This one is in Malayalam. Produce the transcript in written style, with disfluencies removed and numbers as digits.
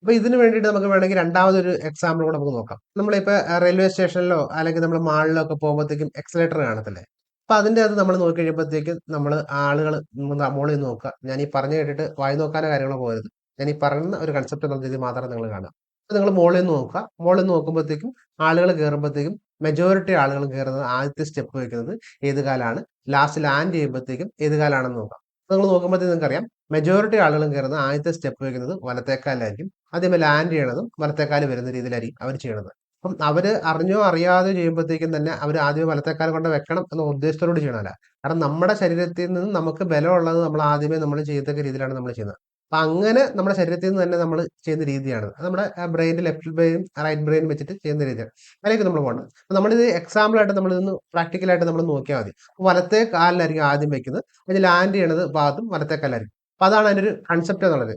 അപ്പൊ ഇതിന് വേണ്ടിയിട്ട് നമുക്ക് വേണമെങ്കിൽ രണ്ടാമതൊരു എക്സാമ്പിൾ കൂടെ നമുക്ക് നോക്കാം. നമ്മളിപ്പോ റെയിൽവേ സ്റ്റേഷനിലോ അല്ലെങ്കിൽ നമ്മൾ മാളിലോ ഒക്കെ പോകുമ്പോഴത്തേക്കും എക്സലേറ്റർ കാണത്തില്ലേ? അപ്പൊ അതിന്റെ അത് നമ്മൾ നോക്കി കഴിയുമ്പോഴത്തേക്കും നമ്മൾ ആളുകൾ മുകളിൽ നിന്ന് നോക്കുക. ഞാൻ ഈ പറഞ്ഞു കേട്ടിട്ട് വായി നോക്കാനോ കാര്യങ്ങളോ പോകരുത്. ഞാൻ ഈ പറയുന്ന ഒരു കൺസെപ്റ്റ് എന്നുള്ള രീതിയിൽ മാത്രം നിങ്ങൾ കാണുക. അപ്പൊ നിങ്ങൾ മുകളിൽ നിന്ന് നോക്കുക. മുകളിൽ നിന്ന് നോക്കുമ്പോഴത്തേക്കും ആളുകൾ കയറുമ്പോഴത്തേക്കും മെജോറിറ്റി ആളുകൾ കയറുന്നത് ആദ്യത്തെ സ്റ്റെപ്പ് വെക്കുന്നത് ഏത് കാലാണ്, ലാസ്റ്റ് ലാൻഡ് ചെയ്യുമ്പോഴത്തേക്കും ഏത് കാലാണെന്ന് നോക്കാം. നിങ്ങൾ നോക്കുമ്പോഴത്തേക്കും നിങ്ങൾക്കറിയാം മെജോറിറ്റി ആളുകളും കയറുന്നത് ആദ്യത്തെ സ്റ്റെപ്പ് വെക്കുന്നത് വലത്തേക്കാലായിരിക്കും. ആദ്യമേ ലാൻഡ് ചെയ്യണതും വലത്തേക്കാല് വരുന്ന രീതിയിലായിരിക്കും അവർ ചെയ്യണത്. അപ്പം അവര് അറിഞ്ഞോ അറിയാതെ ചെയ്യുമ്പോഴത്തേക്കും തന്നെ അവർ ആദ്യമേ വലത്തേക്കാൽ കൊണ്ട് വെക്കണം എന്ന ഉദ്ദേശത്തോട് ചെയ്യണമല്ല. കാരണം നമ്മുടെ ശരീരത്തിൽ നിന്ന് നമുക്ക് ബലമുള്ളത് നമ്മൾ ആദ്യമേ നമ്മൾ ചെയ്യത്തക്ക രീതിയിലാണ് നമ്മൾ ചെയ്യുന്നത്. അപ്പൊ അങ്ങനെ നമ്മുടെ ശരീരത്തിൽ നിന്ന് തന്നെ നമ്മൾ ചെയ്യുന്ന രീതിയാണ്. അത് നമ്മുടെ ബ്രെയിനിന്റെ ലെഫ്റ്റ് ബ്രെയിനും റൈറ്റ് ബ്രെയിനും വെച്ചിട്ട് ചെയ്യുന്ന രീതിയാണ്. അതിലേക്ക് നമ്മൾ പോകണം. അപ്പൊ നമ്മളിത് എക്സാമ്പിൾ ആയിട്ട് നമ്മളിതൊന്ന് പ്രാക്ടിക്കലായിട്ട് നമ്മൾ നോക്കിയാൽ മതി. വലത്തെ കാലിലായിരിക്കും ആദ്യം വെക്കുന്നത്. അതിന് ലാൻഡ് ചെയ്യണത് ഭാഗത്തും വലത്തെ കാലായിരിക്കും. അപ്പൊ അതാണ് അതിന്റെ ഒരു കൺസെപ്റ്റ് എന്നുള്ളത്.